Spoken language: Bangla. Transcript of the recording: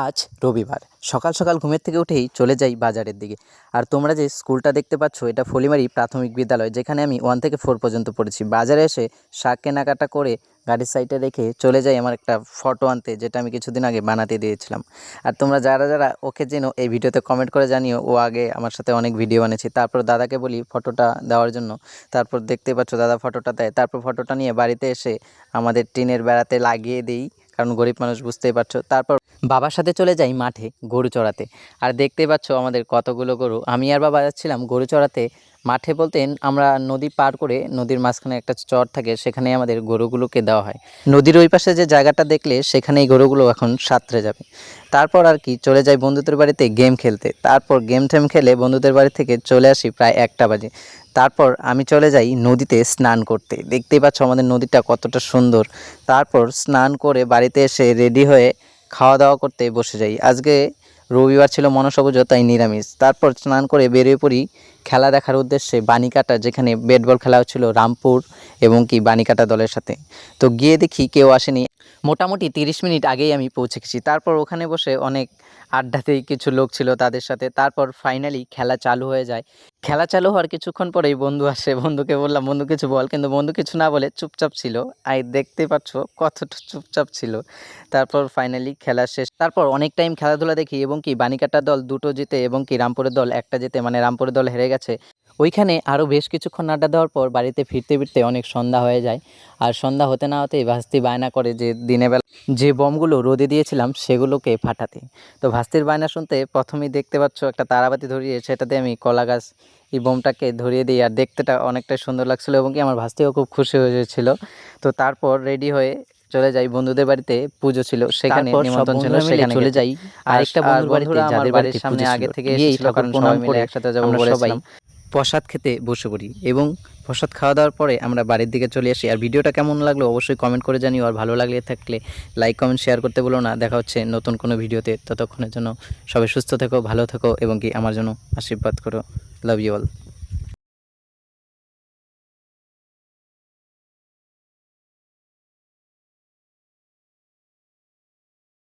আজ রবিবার সকাল সকাল ঘুমের থেকে উঠেই চলে যাই বাজারের দিকে। আর তোমরা যে স্কুলটা দেখতে পাচ্ছ এটা ফলিমারি প্রাথমিক বিদ্যালয়, যেখানে আমি 1 থেকে 4 পর্যন্ত পড়েছি। বাজারে এসে শাক কেনাকাটা করে গাড়ির সাইডে রেখে চলে যাই আমার একটা ফটো আনতে, যেটা আমি কিছুদিন আগে বানাতে দিয়েছিলাম। আর তোমরা যারা যারা ওকে চেনো এই ভিডিওতে কমেন্ট করে জানিও, ও আগে আমার সাথে অনেক ভিডিও বানিয়েছে। তারপর দাদাকে বলি ফটোটা দেওয়ার জন্য, তারপর দেখতে পাচ্ছ দাদা ফটোটা দেয়। তারপর ফটোটা নিয়ে বাড়িতে এসে আমাদের টিনের বেড়াতে লাগিয়ে দিই, কারণ গরিব মানুষ বুঝতেই পারছো। তারপর বাবার সাথে চলে যাই মাঠে গরু চড়াতে। আর দেখতেই পাচ্ছ আমাদের কতগুলো গরু। আমি আর বাবা যাচ্ছিলাম গরু চড়াতে। মাঠে বলতে আমরা নদী পার করে, নদীর মাঝখানে একটা চর থাকে, সেখানে আমাদের গরুগুলোকে দেওয়া হয়। নদীর ওই পাশে যে জায়গাটা দেখলে সেখানেই গরুগুলো এখন সাঁতরে যাবে। তারপর আর কি চলে যাই বন্ধুদের বাড়িতে গেম খেলতে। তারপর গেম টেম খেলে বন্ধুদের বাড়ি থেকে চলে আসি প্রায় 1টা বাজে। তারপর আমি চলে যাই নদীতে স্নান করতে। দেখতেই পাচ্ছ আমাদের নদীটা কতটা সুন্দর। তারপর স্নান করে বাড়িতে এসে রেডি হয়ে খাওয়া দাওয়া করতে বসে যাই। আজকে রবিবার ছিল, মনসা পুজো, তাই নিরামিষ। তারপর স্নান করে বেরিয়ে পড়ি খেলা দেখার উদ্দেশ্যে বানিকাটা, যেখানে ব্যাট বল খেলা হচ্ছিল রামপুর এবং কি বানিকাটা দলের সাথে। তো গিয়ে দেখি কেউ আসেনি। মোটামুটি 30 মিনিট আগেই আমি পৌঁছে গেছি। তারপর ওখানে বসে অনেক আড্ডাতেই কিছু লোক ছিল তাদের সাথে। তারপর ফাইনালি খেলা চালু হয়ে যায়। খেলা চালু হওয়ার কিছুক্ষণ পরেই বন্ধু আসে। বন্ধুকে বললাম, বন্ধু কিছু বল, কিন্তু বন্ধু কিছু না বলে চুপচাপ ছিল। আর দেখতেই পাচ্ছ কতটা চুপচাপ ছিল। তারপর ফাইনালি খেলা শেষ। তারপর অনেক টাইম খেলাধুলা দেখি এবং কি বানিকাটার দল 2টো জিতে এবং কি রামপুরের দল 1টা জিতে, মানে রামপুরের দল হেরে গেছে। ওইখানে আরও বেশ কিছুক্ষণ আড্ডা দেওয়ার পর বাড়িতে ফিরতে ফিরতে অনেক সন্ধ্যা হয়ে যায়। আর সন্ধ্যা হতে না হতেই ভাস্তি বায়না করে যে দিনের বেলা যে বমগুলো রোদে দিয়েছিলাম সেগুলোকে ফাটাতে। তো ভাস্তির বায়না শুনতে প্রথমেই দেখতে পাচ্ছ একটা তারাবাতি ধরিয়ে সেটাতে আমি কলা গাছ এই বোমটাকে ধরিয়ে দিই। আর দেখতেটা অনেকটাই সুন্দর লাগছিলো এবং কি আমার ভাস্তিও খুব খুশি হয়েছিল। তো তারপর রেডি হয়ে চলে যাই বন্ধুদের বাড়িতে, পুজো ছিল সেখানে, নিমন্ত্রণ ছিল সেখানে চলে যাই আরেকটা বন্ধুর বাড়িতে, যাদের বাড়ির সামনে আগে থেকে এসেছিল, কারণ সবাই মিলে একসাথে যাবো বলেছিলাম। প্রসাদ খেতে বসে পড়ি এবং প্রসাদ খাওয়া দাওয়ার পরে আমরা বাড়ির দিকে চলে আসি। আর ভিডিওটা কেমন লাগলো অবশ্যই কমেন্ট করে জানিও। আর ভালো লাগলে থাকলে লাইক কমেন্ট শেয়ার করতে বলো না। দেখা হচ্ছে নতুন কোনো ভিডিওতে। ততক্ষণের জন্য সবাই সুস্থ থেকো, ভালো থেকো এবং কি আমার জন্য আশীর্বাদ করো। Love you all.